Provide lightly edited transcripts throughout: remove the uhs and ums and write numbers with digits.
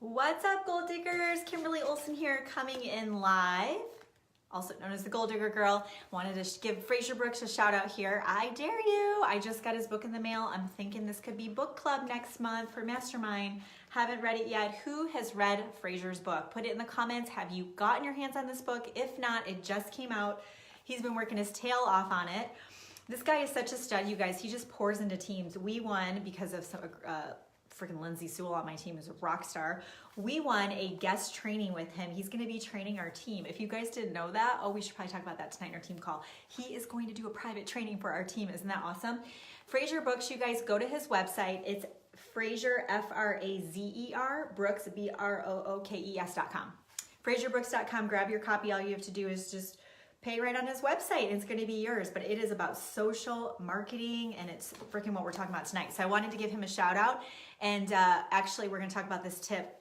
What's up, Goal Diggers? Kimberly Olson here, coming in live, also known as the Goal Digger Girl. Wanted to give Fraser Brooks a shout out here. I dare you. I just got his book in the mail. I'm thinking this could be book club next month for Mastermind. Haven't read it yet. Who has read Fraser's book? Put it in the comments. Have you gotten your hands on this book? If not, it just came out. He's been working his tail off on it. This guy is such a stud, you guys. He just pours into teams. We won because of some freaking Lindsay Sewell on my team is a rock star. We won a guest training with him. He's going to be training our team. If you guys didn't know that, we should probably talk about that tonight in our team call. He is going to do a private training for our team. Isn't that awesome? Fraser Books, you guys go to his website. It's Fraser, F-R-A-Z-E-R, Brooks, B-R-O-O-K-E-S.com. FraserBrooks.com. Grab your copy. All you have to do is just pay right on his website. It's going to be yours, but it is about social marketing, and it's freaking what we're talking about tonight. So I wanted to give him a shout out, and actually we're going to talk about this tip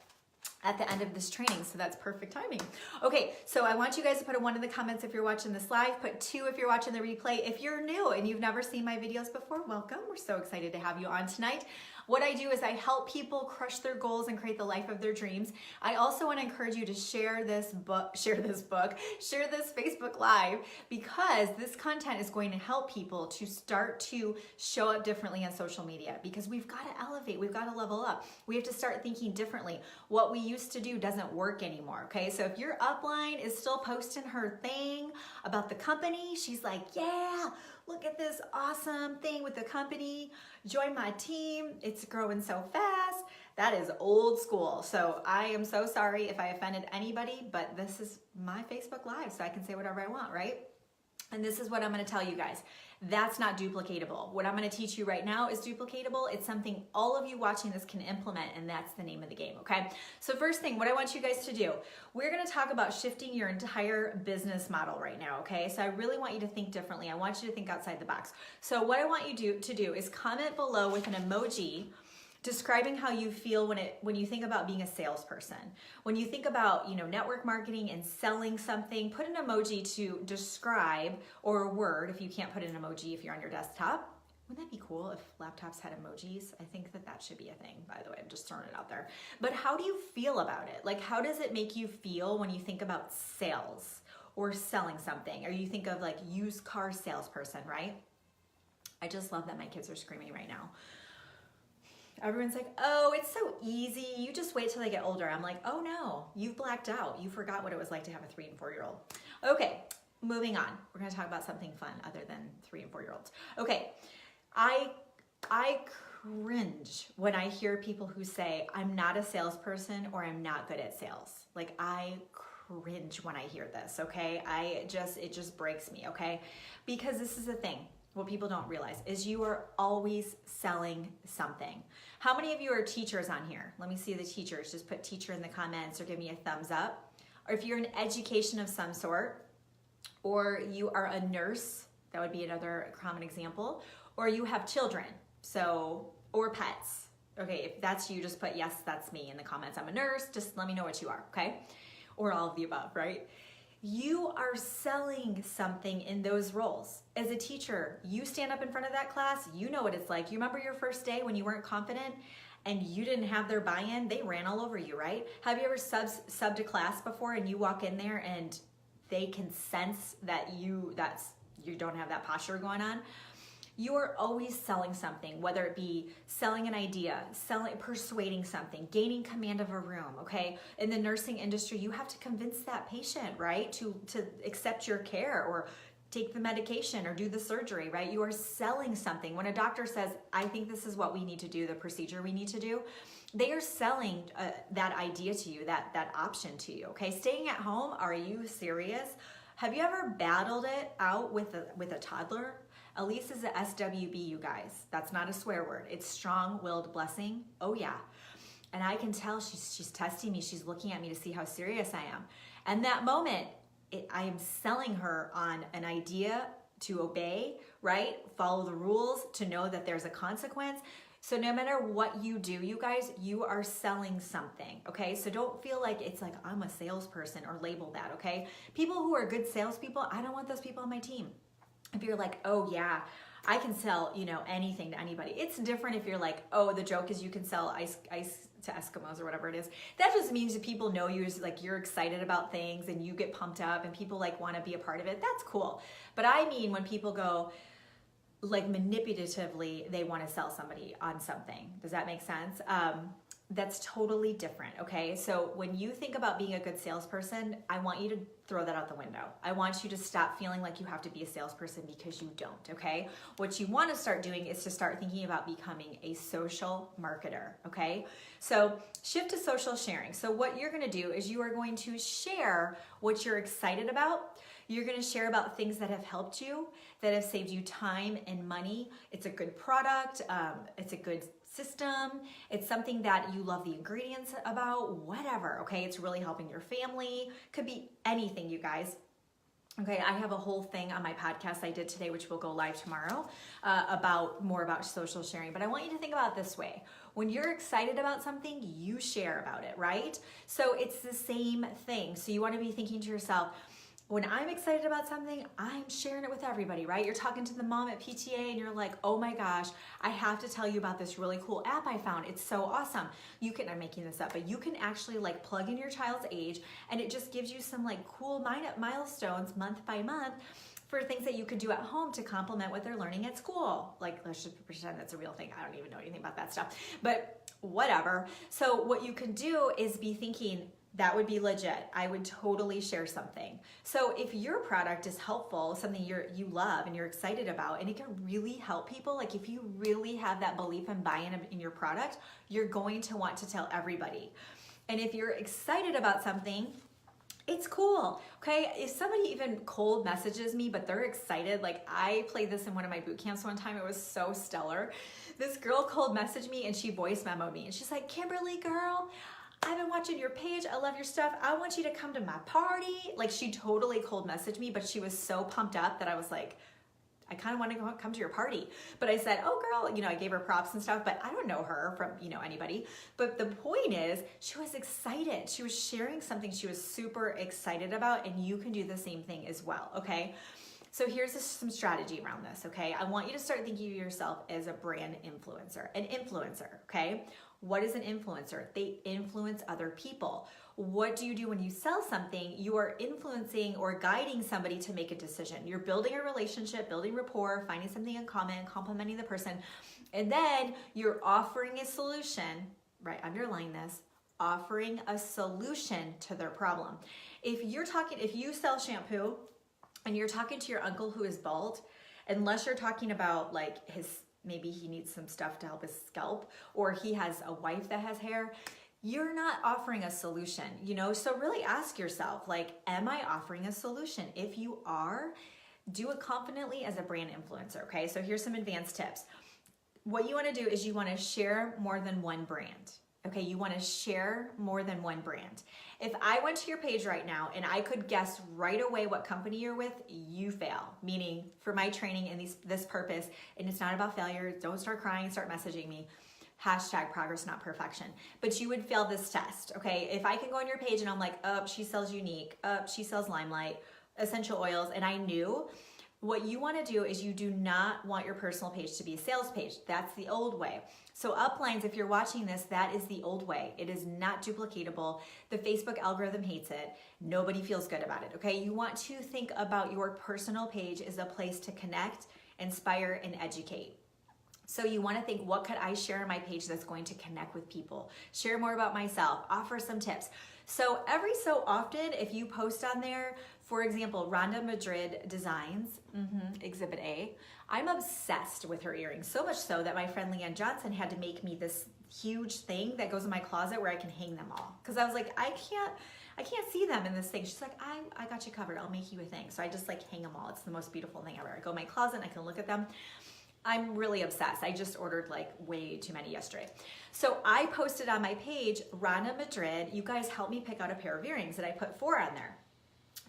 at the end of this training, so that's perfect timing. Okay, so I want you guys to put a 1 in the comments if you're watching this live, put 2 if you're watching the replay. If you're new and you've never seen my videos before, welcome. We're so excited to have you on tonight. What I do is I help people crush their goals and create the life of their dreams. I also want to encourage you to share this Facebook Live, because this content is going to help people to start to show up differently on social media, because we've got to elevate, we've got to level up. We have to start thinking differently. What we used to do doesn't work anymore, okay? So if your upline is still posting her thing about the company, she's like, yeah, look at this awesome thing with the company, join my team, it's growing so fast. That is old school. So I am so sorry if I offended anybody, but this is my Facebook Live, so I can say whatever I want, right? And this is what I'm going to tell you guys. That's not duplicatable. What I'm going to teach you right now is duplicatable. It's something all of you watching this can implement, and that's the name of the game, okay? So first thing, what I want you guys to do, we're going to talk about shifting your entire business model right now, okay? So I really want you to think differently. I want you to think outside the box. So what I want you to do is comment below with an emoji describing how you feel when you think about being a salesperson. When you think about, network marketing and selling something, put an emoji to describe, or a word if you can't put an emoji if you're on your desktop. Wouldn't that be cool if laptops had emojis? I think that should be a thing, by the way. I'm just throwing it out there. But how do you feel about it? Like, how does it make you feel when you think about sales or selling something? Or you think of like used car salesperson, right? I just love that my kids are screaming right now. Everyone's like, oh, it's so easy. You just wait till they get older. I'm like, oh no, you've blacked out. You forgot what it was like to have a 3 and 4-year-old. Okay, moving on. We're gonna talk about something fun other than 3 and 4-year-olds. Okay, I cringe when I hear people who say, I'm not a salesperson or I'm not good at sales. Like, I cringe when I hear this, okay? It just breaks me, okay? Because this is the thing. What people don't realize is you are always selling something. How many of you are teachers on here? Let me see the teachers. Just put teacher in the comments or give me a thumbs up. Or if you're in education of some sort, or you are a nurse, that would be another common example, or you have children, or pets. Okay, if that's you, just put yes, that's me in the comments. I'm a nurse, just let me know what you are, okay? Or all of the above, right? You are selling something in those roles. As a teacher, you stand up in front of that class, you know what it's like. You remember your first day when you weren't confident and you didn't have their buy-in? They ran all over you, right? Have you ever subbed a class before and you walk in there and they can sense that you don't have that posture going on? You are always selling something, whether it be selling an idea, persuading something, gaining command of a room, okay? In the nursing industry, you have to convince that patient, right, to accept your care or take the medication or do the surgery, right? You are selling something. When a doctor says, I think this is what we need to do, the procedure we need to do, they are selling that idea to you, that option to you, okay? Staying at home, are you serious? Have you ever battled it out with a toddler? Elise is a SWB, you guys. That's not a swear word. It's strong-willed blessing. Oh yeah. And I can tell she's testing me. She's looking at me to see how serious I am. And that moment, I am selling her on an idea to obey, right? Follow the rules, to know that there's a consequence. So no matter what you do, you guys, you are selling something, okay? So don't feel like it's like I'm a salesperson or label that, okay? People who are good salespeople, I don't want those people on my team. If you're like, oh yeah, I can sell, anything to anybody. It's different if you're like, oh, the joke is you can sell ice to Eskimos or whatever it is. That just means that people know you as like you're excited about things and you get pumped up and people like want to be a part of it. That's cool. But I mean when people go like manipulatively, they want to sell somebody on something. Does that make sense? That's totally different, okay? So when you think about being a good salesperson, I want you to throw that out the window. I want you to stop feeling like you have to be a salesperson because you don't, okay? What you want to start doing is to start thinking about becoming a social marketer, okay? So shift to social sharing. So what you're going to do is you are going to share what you're excited about. You're going to share about things that have helped you, that have saved you time and money. It's a good product. It's a good system. It's something that you love the ingredients about, whatever, okay? It's really helping your family. Could be anything, you guys. Okay, I have a whole thing on my podcast I did today, which will go live tomorrow, more about social sharing. But I want you to think about it this way. When you're excited about something, you share about it, right? So it's the same thing. So you want to be thinking to yourself, when I'm excited about something, I'm sharing it with everybody, right? You're talking to the mom at PTA and you're like, oh my gosh, I have to tell you about this really cool app I found. It's so awesome. I'm making this up, but you can actually like plug in your child's age and it just gives you some like cool milestones month by month for things that you could do at home to complement what they're learning at school. Like, let's just pretend that's a real thing. I don't even know anything about that stuff, but whatever. So what you can do is be thinking, that would be legit. I would totally share something. So if your product is helpful, something you love and you're excited about, and it can really help people, like if you really have that belief and buy-in in your product, you're going to want to tell everybody. And if you're excited about something, it's cool, okay? If somebody even cold messages me, but they're excited, like I played this in one of my boot camps one time, it was so stellar. This girl cold messaged me and she voice memoed me and she's like, Kimberly girl, I've been watching your page. I love your stuff. I want you to come to my party. Like she totally cold messaged me, but she was so pumped up that I was like, I kind of want to come to your party. But I said, oh girl, I gave her props and stuff, but I don't know her from, anybody. But the point is she was excited. She was sharing something she was super excited about, and you can do the same thing as well, okay? So here's some strategy around this, okay? I want you to start thinking of yourself as a brand influencer, an influencer, okay? What is an influencer? They influence other people. What do you do when you sell something? You are influencing or guiding somebody to make a decision. You're building a relationship, building rapport, finding something in common, complimenting the person, and then you're offering a solution, right? Underline this, offering a solution to their problem. If you sell shampoo and you're talking to your uncle who is bald, unless you're talking about like maybe he needs some stuff to help his scalp, or he has a wife that has hair, you're not offering a solution, So really ask yourself, like, am I offering a solution? If you are, do it confidently as a brand influencer, okay? So here's some advanced tips. What you want to do is you want to share more than one brand. Okay, you want to share more than one brand. If I went to your page right now and I could guess right away what company you're with, you fail. Meaning for my training and this purpose, and it's not about failure, don't start crying, start messaging me. #progress, not perfection. But you would fail this test, okay? If I can go on your page and I'm like, oh, she sells Unique, she sells Limelight, essential oils, and I knew, what you want to do is you do not want your personal page to be a sales page. That's the old way. So uplines, if you're watching this, that is the old way. It is not duplicatable. The Facebook algorithm hates it. Nobody feels good about it, okay? You want to think about your personal page as a place to connect, inspire, and educate. So you want to think, what could I share on my page that's going to connect with people? Share more about myself, offer some tips. So every so often, if you post on there, for example, Rhonda Madrid Designs, Exhibit A, I'm obsessed with her earrings, so much so that my friend Leanne Johnson had to make me this huge thing that goes in my closet where I can hang them all. Because I was like, I can't see them in this thing. She's like, I got you covered. I'll make you a thing. So I just like hang them all. It's the most beautiful thing ever. I go in my closet and I can look at them. I'm really obsessed. I just ordered like way too many yesterday. So I posted on my page, Rhonda Madrid, you guys help me pick out a pair of earrings, and I put 4 on there.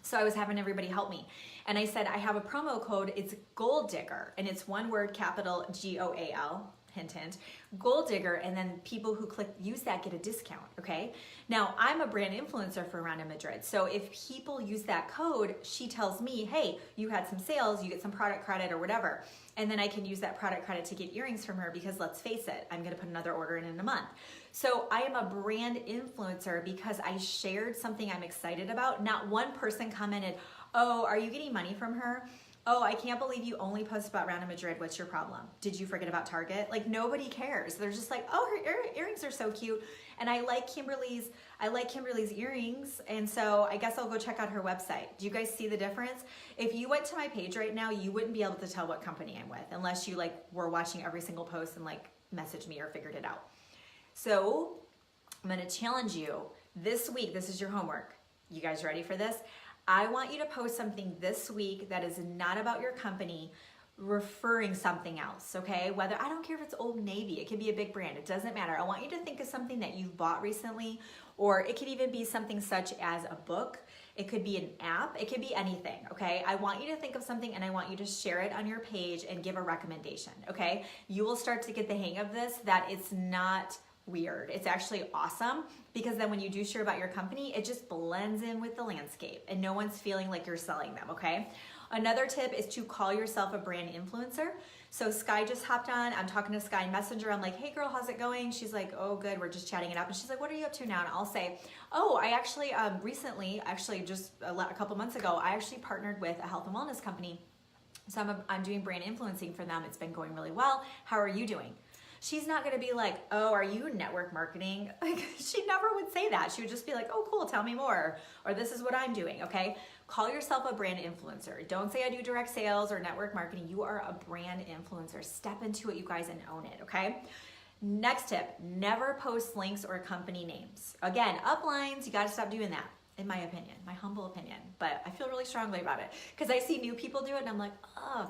So I was having everybody help me. And I said, I have a promo code, it's Goal Digger, and it's one word, capital GOAL. hint, hint, Goal Digger, and then people who use that get a discount, okay? Now, I'm a brand influencer for Rhonda Madrid, so if people use that code, she tells me, hey, you had some sales, you get some product credit or whatever, and then I can use that product credit to get earrings from her because let's face it, I'm gonna put another order in a month. So I am a brand influencer because I shared something I'm excited about. Not one person commented, oh, are you getting money from her? Oh, I can't believe you only post about Rhonda Madrid. What's your problem? Did you forget about Target? Like, nobody cares. They're just like, oh, her earrings are so cute. And I like Kimberly's earrings. And so I guess I'll go check out her website. Do you guys see the difference? If you went to my page right now, you wouldn't be able to tell what company I'm with unless you were watching every single post and messaged me or figured it out. So I'm gonna challenge you this week. This is your homework. You guys ready for this? I want you to post something this week that is not about your company, referring something else, okay? I don't care if it's Old Navy, it could be a big brand, it doesn't matter. I want you to think of something that you've bought recently, or it could even be something such as a book. It could be an app, it could be anything, okay? I want you to think of something and I want you to share it on your page and give a recommendation, okay? You will start to get the hang of this, that it's not weird. It's actually awesome because then when you do share about your company, it just blends in with the landscape and no one's feeling like you're selling them, okay? Another tip is to call yourself a brand influencer. So Sky just hopped on. I'm talking to Sky in Messenger. I'm like, hey girl, how's it going? She's like, oh good, we're just chatting it up. And she's like, what are you up to now? And I'll say, oh, I actually recently, just a couple months ago, I actually partnered with a health and wellness company. So I'm doing brand influencing for them. It's been going really well. How are you doing? She's not gonna be like, oh, are you network marketing? She never would say that. She would just be like, oh, cool, tell me more. Or this is what I'm doing, okay? Call yourself a brand influencer. Don't say I do direct sales or network marketing. You are a brand influencer. Step into it, you guys, and own it, okay? Next tip, never post links or company names. Again, uplines, you gotta stop doing that, in my opinion, my humble opinion. But I feel really strongly about it because I see new people do it and I'm like, oh.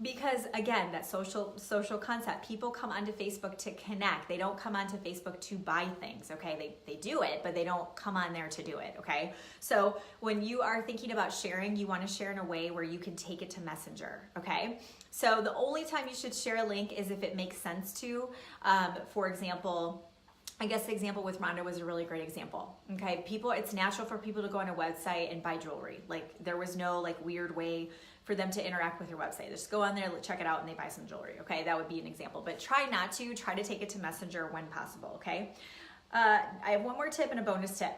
Because again, that social concept, people come onto Facebook to connect. They don't come onto Facebook to buy things, okay? They do it, but they don't come on there to do it, okay? So when you are thinking about sharing, you wanna share in a way where you can take it to Messenger, okay? So the only time you should share a link is if it makes sense to. For example, I guess the example with Rhonda was a really great example, okay? It's natural for people to go on a website and buy jewelry. There was no weird way for them to interact with your website. They just go on there, check it out, and they buy some jewelry, okay? That would be an example, but try to take it to Messenger when possible, okay? I have one more tip and a bonus tip.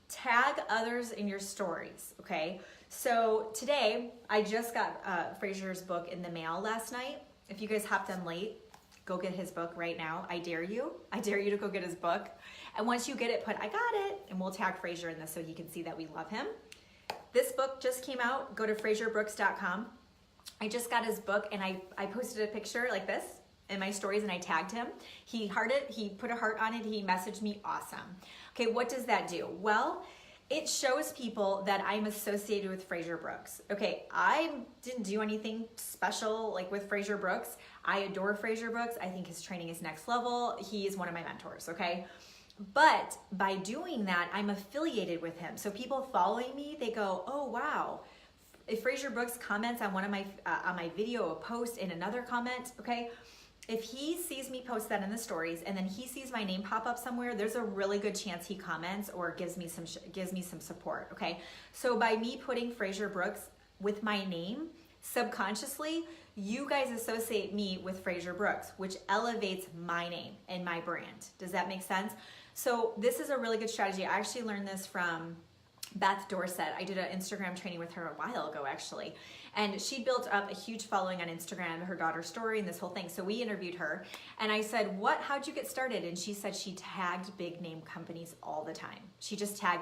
Tag others in your stories, okay? So today, I just got Fraser's book in the mail last night. If you guys hopped on late, go get his book right now. I dare you to go get his book. And once you get it, put, I got it, and we'll tag Fraser in this so he can see that we love him. This book just came out. Go to FraserBrooks.com. I just got his book and I posted a picture like this in my stories and I tagged him. He hearted, he put a heart on it, he messaged me, awesome. Okay, what does that do? Well, it shows people that I'm associated with Fraser Brooks. Okay, I didn't do anything special with Fraser Brooks. I adore Fraser Brooks. I think his training is next level. He is one of my mentors, okay? But by doing that, I'm affiliated with him. So people following me, they go, oh, wow. If Fraser Brooks comments on one of my on my video or post in another comment, okay, if he sees me post that in the stories and then he sees my name pop up somewhere, there's a really good chance he comments or gives me some support, okay? So by me putting Fraser Brooks with my name, subconsciously, you guys associate me with Fraser Brooks, which elevates my name and my brand. Does that make sense? So this is a really good strategy. I actually learned this from Beth Dorset. I did an Instagram training with her a while ago, actually. And she built up a huge following on Instagram, her daughter's story and this whole thing. So we interviewed her and I said, how'd you get started? And she said she tagged big name companies all the time. She just tag.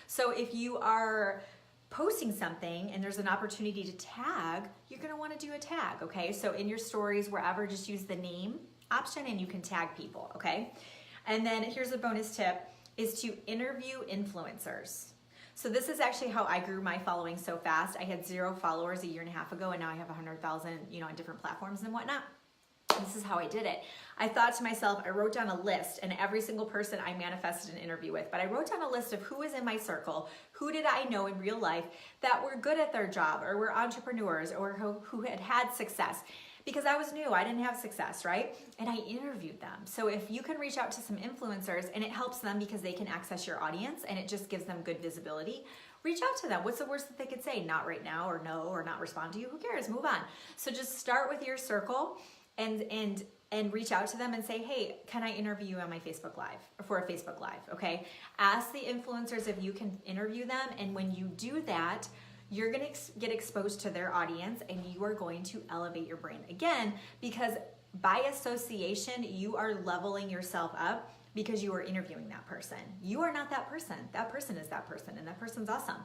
So if you are posting something and there's an opportunity to tag, you're gonna wanna do a tag, okay? So in your stories, wherever, just use the name option and you can tag people, okay? And then here's a bonus tip, is to interview influencers. So this is actually how I grew my following so fast. I had 0 followers a year and a half ago and now I have 100,000, on different platforms and whatnot. This is how I did it. I thought to myself, I wrote down a list and every single person I manifested an interview with, but I wrote down a list of who was in my circle, who did I know in real life that were good at their job or were entrepreneurs or who had success. because I was new, I didn't have success, right? And I interviewed them. So if you can reach out to some influencers and it helps them because they can access your audience and it just gives them good visibility, reach out to them. What's the worst that they could say? Not right now, or no, or not respond to you. Who cares? Move on. So just start with your circle and reach out to them and say, hey, can I interview you on my Facebook Live, for a Facebook Live, okay? Ask the influencers if you can interview them, and when you do that, you're gonna get exposed to their audience and you are going to elevate your brand. Again, because by association, you are leveling yourself up because you are interviewing that person. You are not that person. That person is that person, and that person's awesome.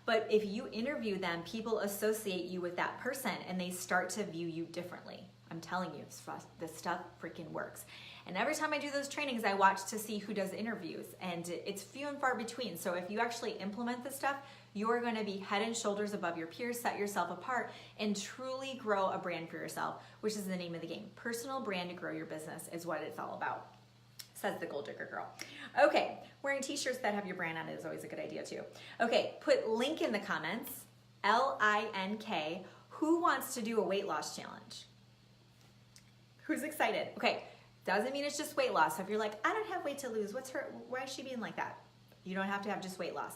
But if you interview them, people associate you with that person and they start to view you differently. I'm telling you, this stuff freaking works. And every time I do those trainings, I watch to see who does interviews, and it's few and far between. So if you actually implement this stuff, you're gonna be head and shoulders above your peers, set yourself apart, and truly grow a brand for yourself, which is the name of the game. Personal brand to grow your business is what it's all about, says the Goal Digger Girl. Okay, wearing t-shirts that have your brand on it is always a good idea too. Okay, put link in the comments, L-I-N-K, who wants to do a weight loss challenge? Who's excited? Okay, doesn't mean it's just weight loss. So if you're like, I don't have weight to lose, why is she being like that? You don't have to have just weight loss.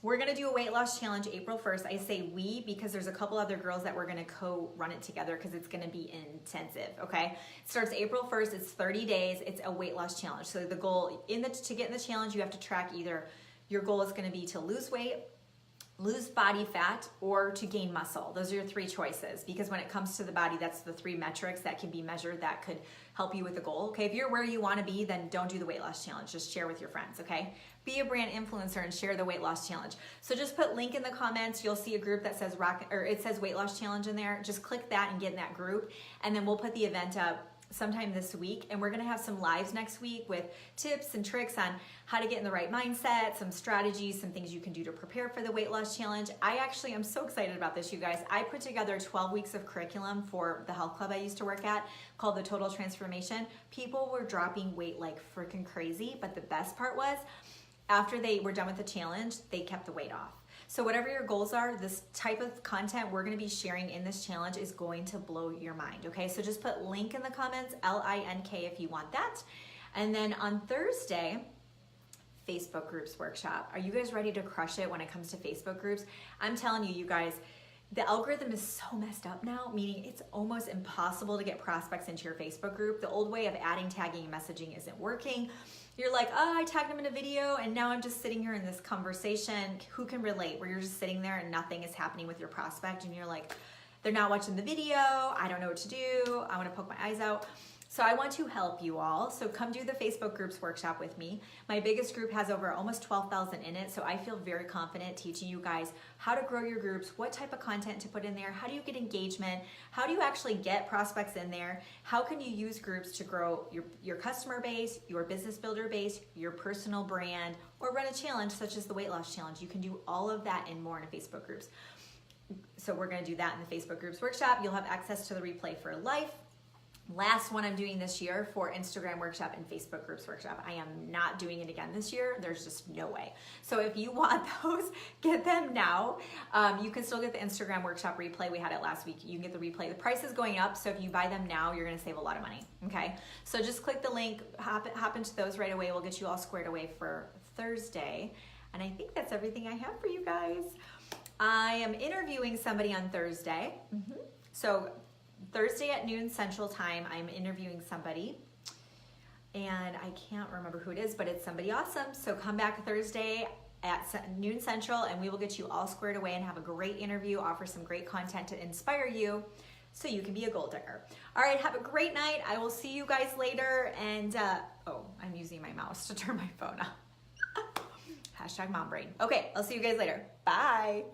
We're gonna do a weight loss challenge April 1st. I say we because there's a couple other girls that we're gonna co-run it together because it's gonna be intensive, okay? It starts April 1st, it's 30 days, it's a weight loss challenge. So the goal, to get in the challenge, you have to track either, your goal is gonna be to lose weight, lose body fat, or to gain muscle. Those are your three choices, because when it comes to the body, that's the three metrics that can be measured that could help you with the goal. Okay, if you're where you wanna be, then don't do the weight loss challenge, just share with your friends, okay? Be a brand influencer and share the weight loss challenge. So just put link in the comments, you'll see a group that says it says weight loss challenge in there. Just click that and get in that group, and then we'll put the event up sometime this week, and we're gonna have some lives next week with tips and tricks on how to get in the right mindset, some strategies, some things you can do to prepare for the weight loss challenge. I actually am so excited about this, you guys. I put together 12 weeks of curriculum for the health club I used to work at called the Total Transformation. People were dropping weight like freaking crazy, but the best part was after they were done with the challenge, they kept the weight off. So whatever your goals are, this type of content we're gonna be sharing in this challenge is going to blow your mind, okay? So just put link in the comments, L-I-N-K, if you want that. And then on Thursday, Facebook groups workshop. Are you guys ready to crush it when it comes to Facebook groups? I'm telling you, you guys, the algorithm is so messed up now, meaning it's almost impossible to get prospects into your Facebook group. The old way of adding, tagging, and messaging isn't working. You're like, oh, I tagged them in a video and now I'm just sitting here in this conversation. Who can relate? Where you're just sitting there and nothing is happening with your prospect and you're like, they're not watching the video. I don't know what to do. I want to poke my eyes out. So I want to help you all. So come do the Facebook groups workshop with me. My biggest group has over almost 12,000 in it. So I feel very confident teaching you guys how to grow your groups, what type of content to put in there, how do you get engagement, how do you actually get prospects in there, how can you use groups to grow your customer base, your business builder base, your personal brand, or run a challenge such as the weight loss challenge. You can do all of that and more in Facebook groups. So we're gonna do that in the Facebook groups workshop. You'll have access to the replay for life. Last one I'm doing this year for Instagram workshop and Facebook groups workshop. I am not doing it again this year. There's just no way. So if you want those, get them now. You can still get the Instagram workshop replay. We had it last week. You can get the replay. The price is going up, so if you buy them now, you're gonna save a lot of money, okay? So just click the link, hop into those right away. We'll get you all squared away for Thursday. And I think that's everything I have for you guys. I am interviewing somebody on Thursday. So Thursday at noon Central Time, I'm interviewing somebody, and I can't remember who it is, but it's somebody awesome. So come back Thursday at noon Central, and we will get you all squared away and have a great interview, offer some great content to inspire you so you can be a goal digger. All right, have a great night. I will see you guys later, and oh, I'm using my mouse to turn my phone off. Hashtag mom brain. Okay, I'll see you guys later. Bye.